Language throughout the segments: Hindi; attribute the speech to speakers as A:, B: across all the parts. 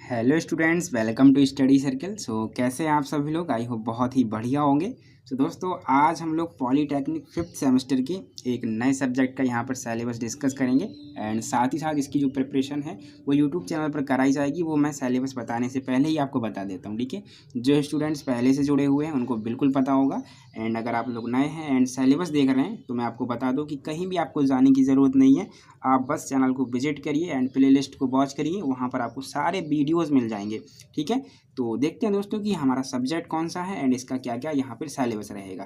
A: Hello students, welcome to study circle. कैसे हैं आप सभी लोग? आई होप बहुत ही बढ़िया होंगे। दोस्तों, आज हम लोग पॉलीटेक्निक फिफ्थ सेमेस्टर की एक नए सब्जेक्ट का यहाँ पर सिलेबस डिस्कस करेंगे एंड साथ ही साथ इसकी जो प्रिपरेशन है वो यूट्यूब चैनल पर कराई जाएगी। वो मैं सिलेबस बताने से पहले ही आपको बता देता हूँ, ठीक है। जो स्टूडेंट्स पहले से जुड़े हुए हैं उनको बिल्कुल पता होगा, एंड अगर आप लोग नए हैं एंड सिलेबस देख रहे हैं तो मैं आपको बता दूँ कि कहीं भी आपको जाने की ज़रूरत नहीं है। आप बस चैनल को विजिट करिए एंड प्लेलिस्ट को वॉच करिए, वहाँ पर आपको सारे वीडियोस मिल जाएंगे, ठीक है। तो देखते हैं दोस्तों कि हमारा सब्जेक्ट कौन सा है एंड इसका क्या क्या यहाँ पर सिलेबस रहेगा।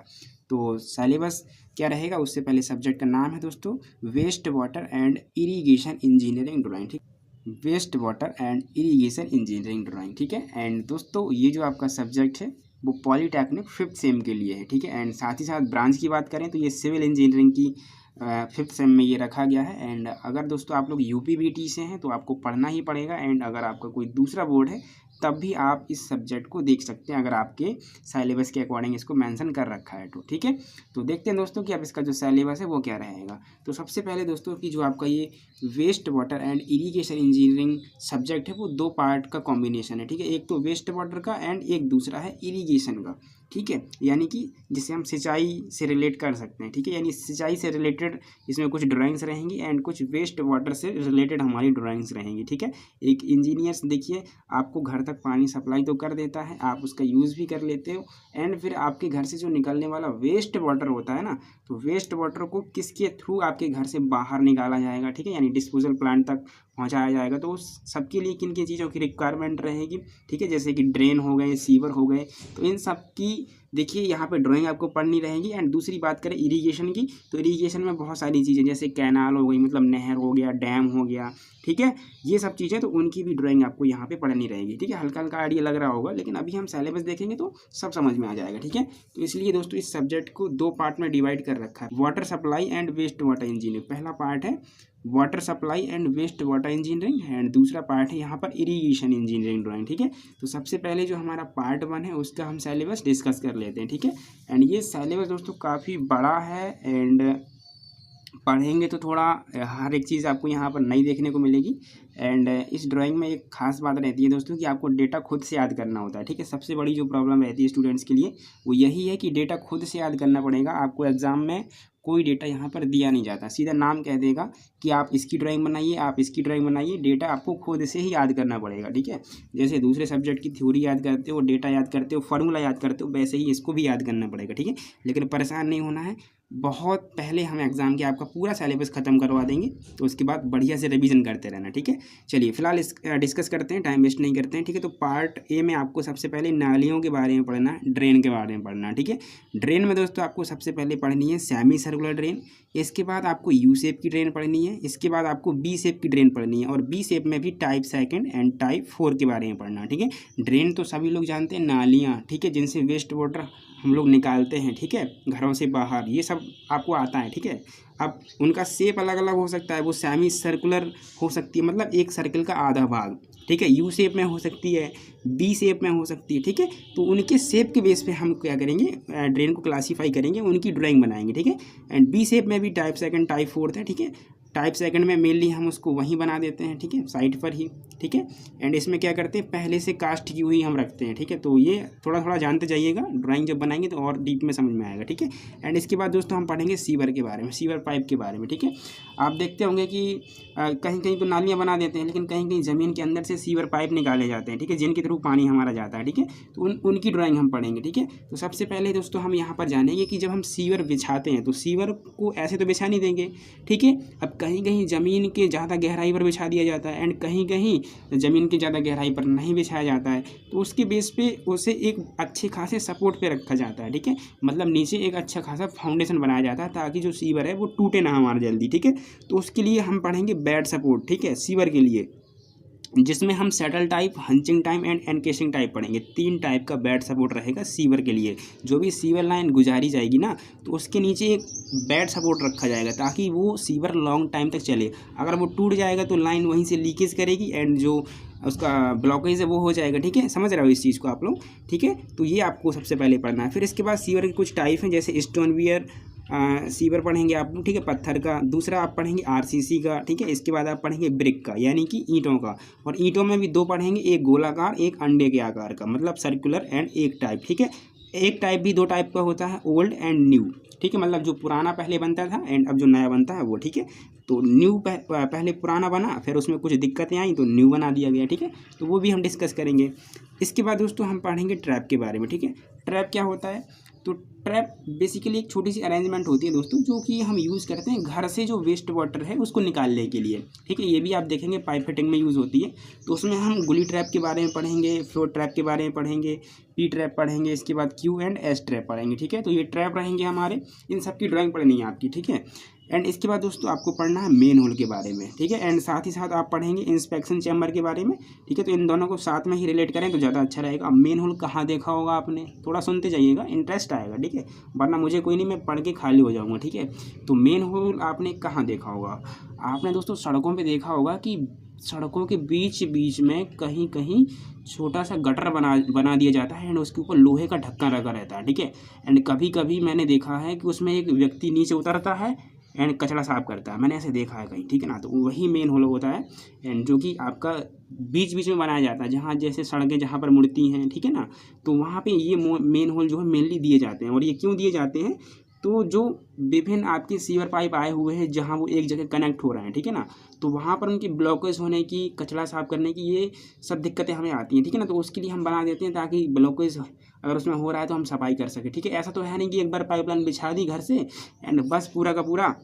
A: तो सिलेबस क्या रहेगा उससे पहले सब्जेक्ट का नाम है दोस्तों waste water and irrigation engineering drawing, ठीक। Waste water and irrigation engineering drawing, ठीक है। एंड दोस्तों, ये जो आपका सब्जेक्ट है वो पॉलीटेक्निक फिफ्थ सेम के लिए है, ठीक है। एंड साथ ही साथ ब्रांच की बात करें तो ये सिविल इंजीनियरिंग की फिफ्थ सेम में ये रखा गया है। एंड अगर दोस्तों आप लोग यूपीबीटी से हैं तो आपको पढ़ना ही पड़ेगा, एंड अगर आपका कोई दूसरा बोर्ड है तब भी आप इस सब्जेक्ट को देख सकते हैं अगर आपके सिलेबस के अकॉर्डिंग इसको मेंशन कर रखा है तो, ठीक है। तो देखते हैं दोस्तों कि अब इसका जो सिलेबस है वो क्या रहेगा। तो सबसे पहले दोस्तों कि जो आपका ये waste water and irrigation engineering subject है वो दो पार्ट का कॉम्बिनेशन है, ठीक है। एक तो वेस्ट वाटर का एंड एक दूसरा है इरीगेशन का, ठीक है। यानी कि जिसे हम सिंचाई से रिलेट कर सकते हैं, ठीक है। यानी सिंचाई से रिलेटेड इसमें कुछ ड्राइंग्स रहेंगी एंड कुछ वेस्ट वाटर से रिलेटेड हमारी ड्राइंग्स रहेंगी, ठीक है। एक इंजीनियर्स देखिए आपको घर तक पानी सप्लाई तो कर देता है, आप उसका यूज़ भी कर लेते हो, एंड फिर आपके घर से जो निकलने वाला वेस्ट वाटर होता है ना, तो वेस्ट वाटर को किसके थ्रू आपके घर से बाहर निकाला जाएगा, ठीक है। यानी डिस्पोजल प्लांट तक पहुंचाया जाएगा। तो उस सबके लिए किन किन चीज़ों की रिक्वायरमेंट रहेगी, ठीक है। जैसे कि ड्रेन हो गए, सीवर हो गए, तो इन सब की देखिए यहाँ पे ड्राइंग आपको पढ़नी रहेगी। एंड दूसरी बात करें इरीगेशन की, तो इरीगेशन में बहुत सारी चीज़ें जैसे कैनाल हो गई, मतलब नहर हो गया, डैम हो गया, ठीक है। ये सब चीज़ें तो उनकी भी ड्राइंग आपको यहाँ पे पढ़नी रहेगी, ठीक है। हल्का हल्का आइडिया लग रहा होगा, लेकिन अभी हम सिलेबस देखेंगे तो सब समझ में आ जाएगा, ठीक है। तो इसलिए दोस्तों इस सब्जेक्ट को दो पार्ट में डिवाइड कर रखा है, water supply and waste water engineering. पहला पार्ट है water supply and waste water engineering and दूसरा पार्ट है यहाँ पर इरीगेशन इंजीनियरिंग ड्राइंग, ठीक है। तो सबसे पहले जो हमारा पार्ट 1 है उसका हम सिलेबस डिस्कस कर लेते हैं, ठीक है। एंड ये सिलेबस दोस्तों काफ़ी बड़ा है, एंड पढ़ेंगे तो थोड़ा हर एक चीज़ आपको यहाँ पर नई देखने को मिलेगी। एंड इस ड्राइंग में एक खास बात रहती है दोस्तों कि आपको डेटा खुद से याद करना होता है, ठीक है। सबसे बड़ी जो प्रॉब्लम रहती है स्टूडेंट्स के लिए वो यही है कि डेटा खुद से याद करना पड़ेगा। आपको एग्ज़ाम में कोई डेटा यहाँ पर दिया नहीं जाता, सीधा नाम कह देगा कि आप इसकी ड्राइंग बनाइए, आप इसकी ड्राइंग बनाइए। डेटा आपको खुद से ही याद करना पड़ेगा, ठीक है। जैसे दूसरे सब्जेक्ट की थ्योरी याद करते हो, डेटा याद करते हो, फार्मूला याद करते हो, वैसे ही इसको भी याद करना पड़ेगा, ठीक है। लेकिन परेशान नहीं होना है, बहुत पहले हम एग्ज़ाम के आपका पूरा सिलेबस ख़त्म करवा देंगे, तो उसके बाद बढ़िया से रिवीजन करते रहना, ठीक है। चलिए फिलहाल इस डिस्कस करते हैं, टाइम वेस्ट नहीं करते हैं, ठीक है। तो पार्ट ए में आपको सबसे पहले नालियों के बारे में पढ़ना है, ड्रेन के बारे में पढ़ना है, ठीक है। ड्रेन में दोस्तों आपको सबसे पहले पढ़नी है सेमी सर्कुलर ड्रेन, इसके बाद आपको यू शेप की ड्रेन पढ़नी है, इसके बाद आपको बी शेप की ड्रेन पढ़नी है, और बी शेप में भी टाइप 2 एंड टाइप 4 के बारे में पढ़ना है, ठीक है। ड्रेन तो सभी लोग जानते हैं, नालियाँ, ठीक है, जिनसे वेस्ट वाटर हम लोग निकालते हैं, ठीक है, घरों से बाहर, ये सब आपको आता है, ठीक है। अब उनका शेप अलग अलग हो सकता है, वो सेमी सर्कुलर हो सकती है, मतलब एक सर्कल का आधा भाग, ठीक है, यू शेप में हो सकती है, बी शेप में हो सकती है, ठीक है। तो उनके शेप के बेस पे हम क्या करेंगे, ड्रेन को क्लासीफाई करेंगे, उनकी ड्राइंग बनाएंगे, ठीक है। एंड बी शेप में भी टाइप 2 टाइप 4 है, ठीक है। टाइप 2 में मेनली हम उसको वहीं बना देते हैं, ठीक है, साइड पर ही, ठीक है। एंड इसमें क्या करते हैं, पहले से कास्ट की हुई हम रखते हैं, ठीक है। तो ये थोड़ा थोड़ा जानते जाइएगा, ड्राइंग जब बनाएंगे तो और डीप में समझ में आएगा, ठीक है। एंड इसके बाद दोस्तों हम पढ़ेंगे सीवर के बारे में, सीवर पाइप के बारे में, ठीक है। आप देखते होंगे कि कहीं कहीं तो नालियाँ बना देते हैं, लेकिन कहीं कहीं ज़मीन के अंदर से सीवर पाइप निकाले जाते हैं, ठीक है, जिनके थ्रू पानी हमारा जाता है, ठीक है। तो उनकी ड्राइंग हम पढ़ेंगे, ठीक है। तो सबसे पहले दोस्तों हम यहाँ पर जानेंगे कि जब हम सीवर बिछाते हैं तो सीवर को ऐसे तो बिछा नहीं देंगे, ठीक है। अब कहीं कहीं ज़मीन के ज़्यादा गहराई पर बिछा दिया जाता है, एंड कहीं कहीं ज़मीन की ज़्यादा गहराई पर नहीं बिछाया जाता है, तो उसके बेस पे उसे एक अच्छे खासे सपोर्ट पे रखा जाता है, ठीक है। मतलब नीचे एक अच्छा खासा फाउंडेशन बनाया जाता है ताकि जो सीवर है वो टूटे ना हमारा जल्दी, ठीक है। तो उसके लिए हम पढ़ेंगे बेड सपोर्ट, ठीक है, सीवर के लिए, जिसमें हम settle type, haunching type and encasing type पढ़ेंगे। 3 टाइप का बेड सपोर्ट रहेगा सीवर के लिए। जो भी सीवर लाइन गुजारी जाएगी ना, तो उसके नीचे एक बेड सपोर्ट रखा जाएगा ताकि वो सीवर लॉन्ग टाइम तक चले। अगर वो टूट जाएगा तो लाइन वहीं से लीकेज करेगी एंड जो उसका ब्लॉकेज है वो हो जाएगा, ठीक है। समझ रहे हो इस चीज़ को आप लोग, ठीक है। तो ये आपको सबसे पहले पढ़ना है। फिर इसके बाद सीवर के कुछ टाइप हैं, जैसे स्टोन वियर, सीवर पढ़ेंगे आप, ठीक है, पत्थर का। दूसरा आप पढ़ेंगे आरसीसी का, ठीक है। इसके बाद आप पढ़ेंगे ब्रिक का, यानी कि ईंटों का। और ईंटों में भी दो पढ़ेंगे, एक गोलाकार एक अंडे के आकार का, मतलब सर्कुलर एंड एक टाइप, ठीक है। एक टाइप भी दो टाइप का होता है, ओल्ड एंड न्यू, ठीक है। मतलब जो पुराना पहले बनता था एंड अब जो नया बनता है वो, ठीक है। तो न्यू पहले पुराना बना, फिर उसमें कुछ दिक्कतें आई तो न्यू बना दिया गया, ठीक है। तो वो भी हम डिस्कस करेंगे। इसके बाद दोस्तों हम पढ़ेंगे ट्रैप के बारे में, ठीक है। ट्रैप क्या होता है? तो ट्रैप बेसिकली एक छोटी सी अरेंजमेंट होती है दोस्तों, जो कि हम यूज़ करते हैं घर से जो वेस्ट वाटर है उसको निकालने के लिए, ठीक है। ये भी आप देखेंगे पाइप फिटिंग में यूज़ होती है। तो उसमें हम गुली ट्रैप के बारे में पढ़ेंगे, फ्लोर ट्रैप के बारे में पढ़ेंगे, पी ट्रैप पढ़ेंगे, इसके बाद क्यू एंड एस ट्रैप पढ़ेंगे, ठीक है। तो ये ट्रैप रहेंगे हमारे, इन सब की ड्राइंग पढ़नी है आपकी, ठीक है। एंड इसके बाद दोस्तों आपको पढ़ना है मेन होल के बारे में, ठीक है। एंड साथ ही साथ आप पढ़ेंगे इंस्पेक्शन चैम्बर के बारे में, ठीक है। तो इन दोनों को साथ में ही रिलेट करें तो ज़्यादा अच्छा रहेगा। मेन होल कहाँ देखा होगा आपने? थोड़ा सुनते जाइएगा, इंटरेस्ट आएगा, ठीक है। वरना मुझे कोई नहीं, मैं पढ़ के खाली हो जाऊँगा, ठीक है। तो मेन होल आपने कहाँ देखा होगा? आपने दोस्तों सड़कों पर देखा होगा कि सड़कों के बीच बीच में कहीं कहीं छोटा सा गटर बना दिया जाता है एंड उसके ऊपर लोहे का ढक्कन रखा रहता है, ठीक है। एंड कभी कभी मैंने देखा है कि उसमें एक व्यक्ति नीचे उतरता है एंड कचरा साफ करता है, मैंने ऐसे देखा है कहीं, ठीक है ना। तो वही मेन होल होता है एंड जो कि आपका बीच बीच में बनाया जाता है, जहाँ जैसे सड़कें जहाँ पर मुड़ती हैं, ठीक है ना। तो वहाँ पे ये मेन होल जो है मेनली दिए जाते हैं। और ये क्यों दिए जाते हैं? तो जो विभिन्न आपके सीवर पाइप आए हुए हैं जहाँ वो एक जगह कनेक्ट हो रहे हैं, ठीक है ना, तो वहाँ पर उनकी ब्लॉकेज होने की, कचरा साफ करने की, ये सब दिक्कतें हमें आती हैं, ठीक है ना। तो उसके लिए हम बना देते हैं ताकि ब्लॉकेज अगर उसमें हो रहा है तो हम सफाई कर सकें, ठीक है। ऐसा तो है नहीं कि एक बार पाइपलाइन बिछा दी घर से एंड बस पूरा का पूरा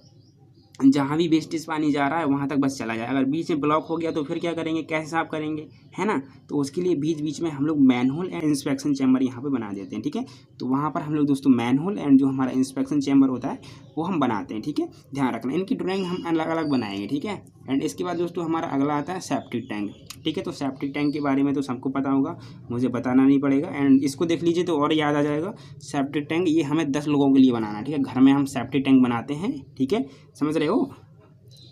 A: जहाँ भी वेस्टेज पानी जा रहा है वहाँ तक बस चला जाए। अगर बीच में ब्लॉक हो गया तो फिर क्या करेंगे, कैसे साफ करेंगे, है ना। तो उसके लिए बीच बीच में हम लोग मैनहोल एंड इंस्पेक्शन चैम्बर यहाँ पे बना देते हैं, ठीक है। तो वहाँ पर हम लोग दोस्तों मैनहोल एंड जो हमारा इंस्पेक्शन चैम्बर होता है वो हम बनाते हैं, ठीक है। ध्यान रखना, इनकी ड्राइंग हम अलग अलग बनाएंगे, ठीक है। एंड इसके बाद दोस्तों हमारा अगला आता है सेप्टिक टैंक, ठीक है। तो सेप्टिक टैंक के बारे में तो सबको पता होगा, मुझे बताना नहीं पड़ेगा। एंड इसको देख लीजिए तो और याद आ जाएगा। सेप्टिक टैंक ये हमें 10 लोगों के लिए बनाना है, ठीक है। घर में हम सेप्टिक टैंक बनाते हैं, ठीक है, समझ रहे हो।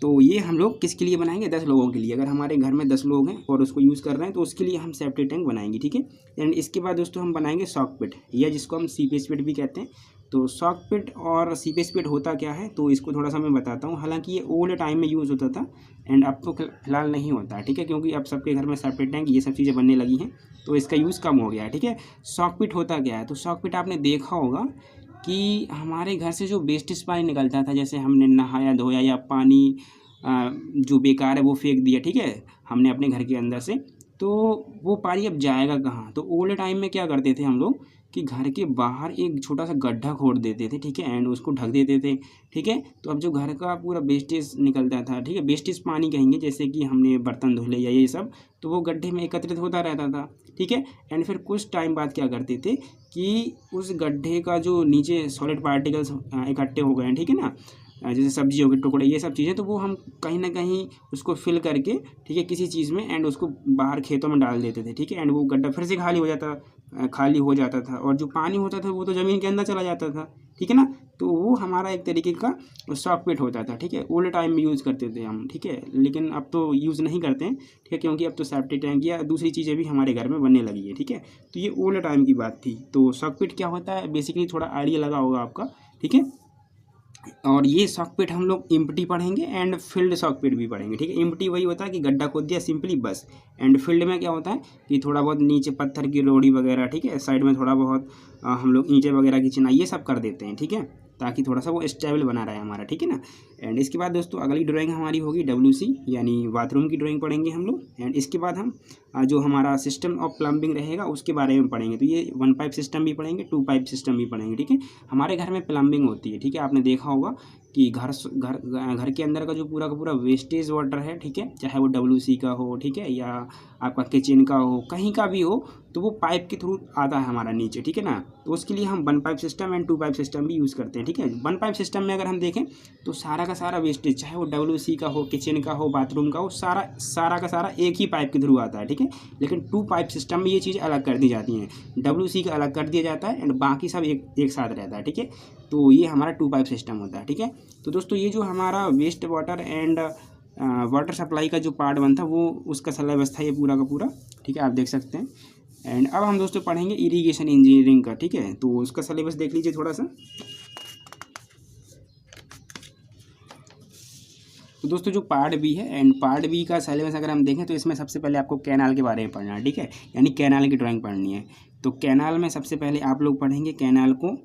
A: तो ये हम लोग किसके लिए बनाएंगे? 10 लोगों के लिए। अगर हमारे घर में 10 लोग हैं और उसको यूज़ कर रहे हैं तो उसके लिए हम सेप्टिक टैंक बनाएंगे, ठीक है। एंड इसके बाद दोस्तों हम बनाएंगे सॉक पिट, या जिसको हम सीपेज पिट भी कहते हैं। तो सॉक पिट और सीपेज पिट होता क्या है, तो इसको थोड़ा सा मैं बताता हूँ। हालांकि ये ओल्ड टाइम में यूज़ होता था एंड अब तो फिलहाल नहीं होता है, ठीक है, क्योंकि अब सबके घर में सेप्टिक टैंक ये सब चीज़ें बनने लगी हैं तो इसका यूज़ कम हो गया है, ठीक है। सॉक पिट होता क्या है? तो सॉक पिट आपने देखा होगा कि हमारे घर से जो वेस्टेज पानी निकलता था, जैसे हमने नहाया धोया या पानी जो बेकार है वो फेंक दिया, ठीक है, हमने अपने घर के अंदर से, तो वो पानी अब जाएगा कहाँ? तो ओल्ड टाइम में क्या करते थे हम लोग कि घर के बाहर एक छोटा सा गड्ढा खोद देते थे, ठीक है, एंड उसको ढक देते थे, ठीक है। तो अब जो घर का पूरा वेस्टेज निकलता था, ठीक है, वेस्टेज पानी कहेंगे, जैसे कि हमने बर्तन धुले या ये सब, तो वो गड्ढे में एकत्रित होता रहता था, ठीक है। एंड फिर कुछ टाइम बाद क्या करते थे कि उस गड्ढे का जो नीचे सॉलिड पार्टिकल्स इकट्ठे हो गए हैं, ठीक है ना, जैसे सब्जियों के टुकड़े, ये सब चीज़ें, तो वो हम कहीं ना कहीं उसको फिल करके, ठीक है, किसी चीज़ में, एंड उसको बाहर खेतों में डाल देते थे, ठीक है। एंड वो गड्ढा फिर से खाली हो जाता था और जो पानी होता था वो तो ज़मीन के अंदर चला जाता था, ठीक है ना। तो वो हमारा एक तरीके का सॉक पिट होता था, ठीक है। ओल्ड टाइम में यूज़ करते थे हम, ठीक है, लेकिन अब तो यूज़ नहीं करते हैं, ठीक है, क्योंकि अब तो सेप्टिक टैंक या दूसरी चीज़ें भी हमारे घर में बनने लगी है, ठीक है। तो ये ओल्ड टाइम की बात थी। तो सॉक पिट क्या होता है बेसिकली, थोड़ा आइडिया लगा होगा आपका, ठीक है। और ये सॉक पिट हम लोग एम्प्टी पढ़ेंगे एंड फील्ड सॉक पिट भी पढ़ेंगे, ठीक है। एम्प्टी वही होता है कि गड्ढा खोद दिया सिंपली बस, एंड फील्ड में क्या होता है कि थोड़ा बहुत नीचे पत्थर की रोड़ी वगैरह, ठीक है, साइड में थोड़ा बहुत हम लोग ईंटें वगैरह की चिनाई ये सब कर देते हैं, ठीक है, ताकि थोड़ा सा वो स्टेबल बना रहे हमारा, ठीक है ना। एंड इसके बाद दोस्तों अगली ड्राइंग हमारी होगी WC, यानी बाथरूम की ड्राइंग पढ़ेंगे हम लोग। एंड इसके बाद हम जो हमारा सिस्टम ऑफ प्लम्बिंग रहेगा उसके बारे में पढ़ेंगे। तो ये 1 पाइप सिस्टम भी पढ़ेंगे, 2 पाइप सिस्टम भी पढ़ेंगे, ठीक है। हमारे घर में प्लम्बिंग होती है, ठीक है, आपने देखा होगा कि घर के अंदर का जो पूरा का पूरा वेस्टेज वाटर है, ठीक है, चाहे वो WC का हो, ठीक है, या आपका किचन का हो, कहीं का भी हो, तो वो पाइप के थ्रू आता है हमारा नीचे, ठीक है ना। तो उसके लिए हम 1 pipe system and 2 pipe system भी यूज़ करते हैं, ठीक है। 1 पाइप सिस्टम में अगर हम देखें तो सारा का सारा वेस्टेज, चाहे वो WC का हो, किचन का हो, बाथरूम का हो, सारा का सारा एक ही पाइप के थ्रू आता है, ठीक है। लेकिन 2 पाइप सिस्टम में ये चीज़ अलग कर दी जाती हैं, WC का अलग कर दिया जाता है एंड बाकी सब एक साथ रहता है, ठीक है। तो ये हमारा 2 पाइप सिस्टम होता है, ठीक है। तो दोस्तों ये जो हमारा waste water and water supply का जो पार्ट बनता है वो उसका सिलेबस था ये पूरा का पूरा, ठीक है, आप देख सकते हैं। एंड अब हम दोस्तों पढ़ेंगे इरिगेशन इंजीनियरिंग का, ठीक है। तो उसका सिलेबस देख लीजिए थोड़ा सा। तो दोस्तों जो पार्ट बी है एंड पार्ट बी का सिलेबस अगर हम देखें तो इसमें सबसे पहले आपको कैनाल के बारे में पढ़ना है, ठीक है, यानी कैनाल की ड्राइंग पढ़नी है। तो कैनाल में सबसे पहले आप लोग पढ़ेंगे कैनाल को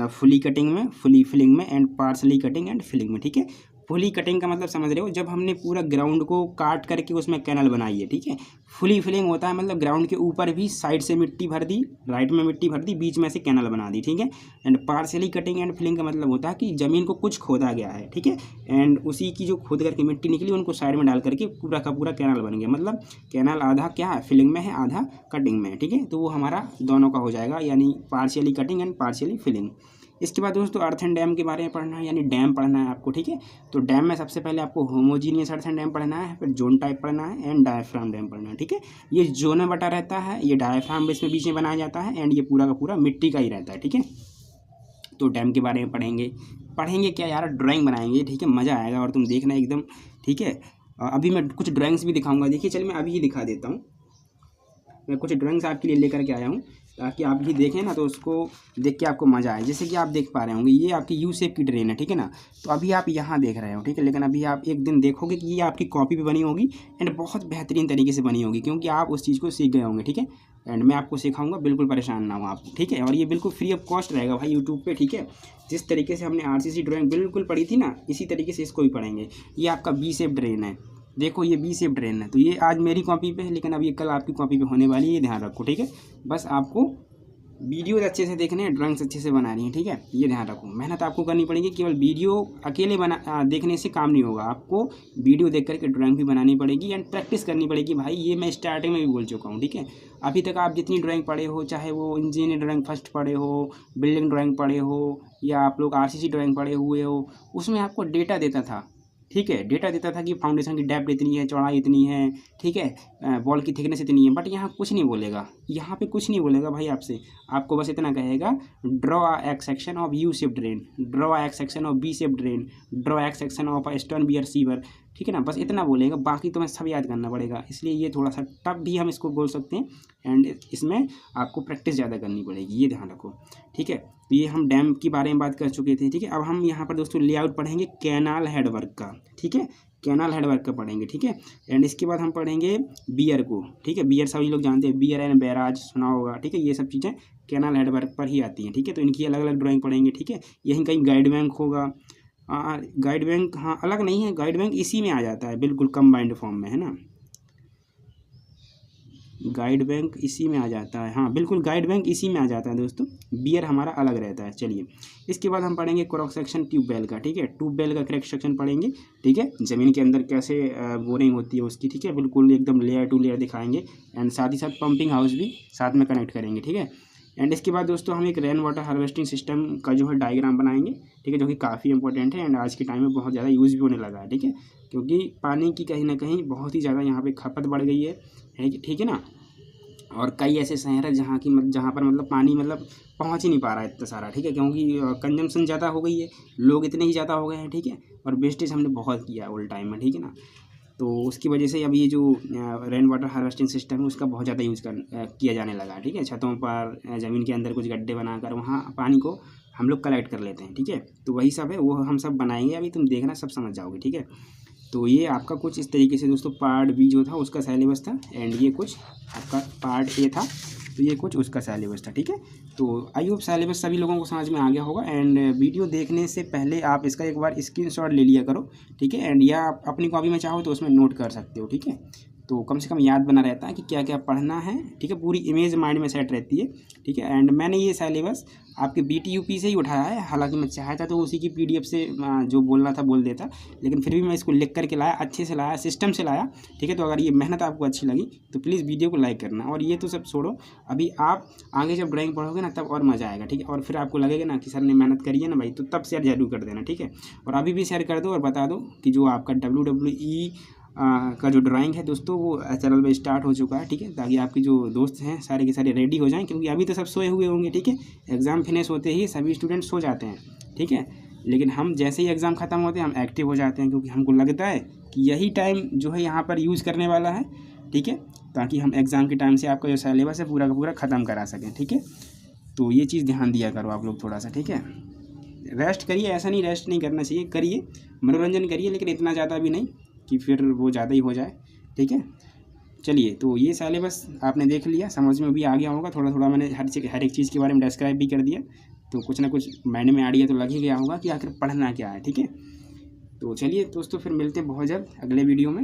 A: फुली कटिंग में, फुली फिलिंग में and partially cutting and filling में, ठीक है। फुली कटिंग का मतलब समझ रहे हो, जब हमने पूरा ग्राउंड को काट करके उसमें कैनल बनाई है, ठीक है। फुली फिलिंग होता है मतलब ग्राउंड के ऊपर भी साइड से मिट्टी भर दी, राइट में मिट्टी भर दी, बीच में से कैनल बना दी, ठीक है। And partially cutting and filling का मतलब होता है कि ज़मीन को कुछ खोदा गया है, ठीक है, एंड उसी की जो खोद करके मिट्टी निकली उनको साइड में डाल करके पूरा का पूरा कैनल बन गया। मतलब कैनल आधा क्या है, फिलिंग में है, आधा कटिंग में है, ठीक है। तो वो हमारा दोनों का हो जाएगा, यानी partially cutting and partially filling. इसके बाद दोस्तों अर्थ एंड डैम के बारे में पढ़ना है, यानी डैम पढ़ना है आपको, ठीक है। तो डैम में सबसे पहले आपको होमोजीनियस अर्थ एंड डैम पढ़ना है, फिर जोन टाइप पढ़ना है एंड डायफ्राम डैम पढ़ना है, ठीक है। ये जोन में बटा रहता है, ये डायफ्राम इसमें बीच में बनाया जाता है एंड ये पूरा का पूरा मिट्टी का ही रहता है, ठीक है। तो डैम के बारे में पढ़ेंगे क्या यार, ड्राइंग बनाएंगे, ठीक है, मज़ा आएगा और तुम देखना एकदम, ठीक है। अभी मैं कुछ ड्राइंग्स भी दिखाऊंगा, देखिए चलिए मैं अभी ही दिखा देता हूँ। मैं कुछ ड्राइंग्स आपके लिए लेकर के आया हूँ ताकि आप भी देखें ना, तो उसको देख के आपको मज़ा आए। जैसे कि आप देख पा रहे होंगे ये आपकी यू शेप की ट्रेन है, ठीक है ना। तो अभी आप यहाँ देख रहे हो, ठीक है, लेकिन अभी आप एक दिन देखोगे कि ये आपकी कॉपी पे बनी होगी एंड बहुत बेहतरीन तरीके से बनी होगी, क्योंकि आप उस चीज़ को सीख गए होंगे, ठीक है। एंड मैं आपको सिखाऊंगा, बिल्कुल परेशान ना हो आप, ठीक है। और ये बिल्कुल फ्री ऑफ कॉस्ट रहेगा भाई यूट्यूब पे, ठीक है। जिस तरीके से हमने आरसीसी ड्राइंग बिल्कुल पढ़ी थी ना, इसी तरीके से इसको भी पढ़ेंगे। ये आपका बी शेप ड्रेन है, देखो ये बी शेप ड्रेन है। तो ये आज मेरी कॉपी पे है, लेकिन अब ये कल आपकी कॉपी पे होने वाली है, ये ध्यान रखो, ठीक है। बस आपको वीडियो अच्छे से देखने हैं, ड्राइंग्स अच्छे से बना रही हैं, ठीक है, ये ध्यान रखो। मेहनत आपको करनी पड़ेगी, केवल वीडियो अकेले देखने से काम नहीं होगा, आपको वीडियो देख करके ड्राइंग भी बनानी पड़ेगी एंड प्रैक्टिस करनी पड़ेगी भाई। ये मैं स्टार्टिंग में भी बोल चुका हूँ, ठीक है। अभी तक आप जितनी ड्राइंग पढ़े हो, चाहे वो इंजीनियर ड्राइंग फर्स्ट पढ़े हो, बिल्डिंग ड्राइंग पढ़े हो, या आप लोग आरसीसी ड्राइंग पढ़े हुए हो, उसमें आपको डेटा देता था, ठीक है, डेटा देता था कि फाउंडेशन की डेप्थ इतनी है, चौड़ाई इतनी है, ठीक है, बॉल की थिकनेस इतनी है। बट यहाँ कुछ नहीं बोलेगा, यहाँ पे कुछ नहीं बोलेगा भाई आपसे, आपको बस इतना कहेगा draw a X section of U shape drain, draw a X section of B shape drain, draw a X section of a stoneware sewer, ठीक है ना। बस इतना बोलेगा, बाकी तुम्हें सब याद करना पड़ेगा, इसलिए ये थोड़ा सा टफ भी हम इसको बोल सकते हैं एंड इसमें आपको प्रैक्टिस ज़्यादा करनी पड़ेगी, ये ध्यान रखो, ठीक है। तो ये हम डैम के बारे में बात कर चुके थे, ठीक है। अब हम यहाँ पर दोस्तों लेआउट पढ़ेंगे कैनाल हेडवर्क का, ठीक है, कैनाल हेडवर्क का पढ़ेंगे, ठीक है। एंड इसके बाद हम पढ़ेंगे बियर को, ठीक है। बियर सभी लोग जानते हैं, बियर एंड बैराज सुना होगा, ठीक है। ये सब चीज़ें कैनाल हेडवर्क पर ही आती हैं, ठीक है। तो इनकी अलग अलग ड्राइंग पढ़ेंगे, ठीक है। यहीं कहीं गाइड बैंक होगा, गाइड बैंक, हाँ अलग नहीं है, गाइड बैंक इसी में आ जाता है, बिल्कुल कंबाइंड फॉर्म में, है ना। गाइड बैंक इसी में आ जाता है, हाँ बिल्कुल गाइड बैंक इसी में आ जाता है दोस्तों, बियर हमारा अलग रहता है। चलिए इसके बाद हम पढ़ेंगे क्रॉस सेक्शन ट्यूबवेल का, ठीक है। ट्यूबवेल का क्रॉस सेक्शन पढ़ेंगे, ठीक है, ज़मीन के अंदर कैसे बोरिंग होती है उसकी, ठीक है, बिल्कुल एकदम लेयर टू लेयर दिखाएंगे एंड साथ ही साथ पंपिंग हाउस भी साथ में कनेक्ट करेंगे, ठीक है। एंड इसके बाद दोस्तों हम एक रेन वाटर हार्वेस्टिंग सिस्टम का जो है डायग्राम बनाएंगे, ठीक है, जो कि काफ़ी इंपॉर्टेंट है एंड आज के टाइम में बहुत ज़्यादा यूज़ भी होने लगा है, ठीक है, क्योंकि पानी की कहीं ना कहीं बहुत ही ज़्यादा यहाँ पे खपत बढ़ गई है, ठीक है ना। और कई ऐसे शहर है जहाँ पर मतलब पानी मतलब पहुँच ही नहीं पा रहा है इतना सारा, ठीक है, क्योंकि कंजम्पशन ज़्यादा हो गई है, लोग इतने ही ज़्यादा हो गए हैं, ठीक है, और वेस्टेज हमने बहुत किया है ओल्ड टाइम में, ठीक है ना। तो उसकी वजह से अब ये जो रेन वाटर हार्वेस्टिंग सिस्टम है उसका बहुत ज़्यादा यूज़ किया जाने लगा है, ठीक है। छतों पर ज़मीन के अंदर कुछ गड्ढे बनाकर वहाँ पानी को हम लोग कलेक्ट कर लेते हैं, ठीक है। तो वही सब है, वो हम सब बनाएंगे, अभी तुम देखना सब समझ जाओगे, ठीक है। तो ये आपका कुछ इस तरीके से दोस्तों पार्ट बी जो था उसका सिलेबस था एंड ये कुछ आपका पार्ट ए था, तो ये कुछ उसका सिलेबस था, ठीक है। तो आई होप सिलेबस सभी लोगों को समझ में आ गया होगा एंड वीडियो देखने से पहले आप इसका एक बार स्क्रीनशॉट ले लिया करो, ठीक है, एंड या आप अपनी कॉपी में चाहो तो उसमें नोट कर सकते हो, ठीक है। तो कम से कम याद बना रहता है कि क्या क्या पढ़ना है, ठीक है, पूरी इमेज माइंड में सेट रहती है, ठीक है। एंड मैंने ये सिलेबस आपके BTUP से ही उठाया है, हालांकि मैं चाहता तो उसी की PDF से जो बोलना था बोल देता, लेकिन फिर भी मैं इसको लिख करके लाया, अच्छे से लाया, सिस्टम से लाया, ठीक है। तो अगर ये मेहनत आपको अच्छी लगी तो प्लीज़ वीडियो को लाइक करना, और ये तो सब छोड़ो, अभी आप आगे जब ड्राइंग पढ़ोगे ना तब और मज़ा आएगा, ठीक है। और फिर आपको लगेगा ना कि सर ने मेहनत करी है ना भाई, तो तब शेयर जरूर कर देना, ठीक है। और अभी भी शेयर कर दो और बता दो कि जो आपका WWE का जो ड्राइंग है दोस्तों वो चैनल पे स्टार्ट हो चुका है, ठीक है, ताकि आपके जो दोस्त हैं सारे के सारे रेडी हो जाएं, क्योंकि अभी तो सब सोए हुए होंगे, ठीक है। एग्ज़ाम फिनिश होते ही सभी स्टूडेंट सो जाते हैं, ठीक है, लेकिन हम जैसे ही एग्ज़ाम ख़त्म होते हैं हम एक्टिव हो जाते हैं, क्योंकि हमको लगता है कि यही टाइम जो है यहाँ पर यूज़ करने वाला है, ठीक है, ताकि हम एग्ज़ाम के टाइम से आपका जो सिलेबस है पूरा का पूरा ख़त्म करा सकें, ठीक है। तो ये चीज़ ध्यान दिया करो आप लोग थोड़ा सा, ठीक है। रेस्ट करिए, ऐसा नहीं रेस्ट नहीं करना चाहिए, करिए मनोरंजन करिए, लेकिन इतना ज़्यादा भी नहीं कि फिर वो ज़्यादा ही हो जाए। ठीक है, चलिए तो ये सिलेबस आपने देख लिया, समझ में भी आ गया होगा। थोड़ा थोड़ा मैंने हर एक चीज़ के बारे में डिस्क्राइब भी कर दिया, तो कुछ ना कुछ माइंड में आइडिया तो लग ही गया होगा कि आखिर पढ़ना क्या है। ठीक है, तो चलिए दोस्तों फिर मिलते हैं बहुत जल्द अगले वीडियो में।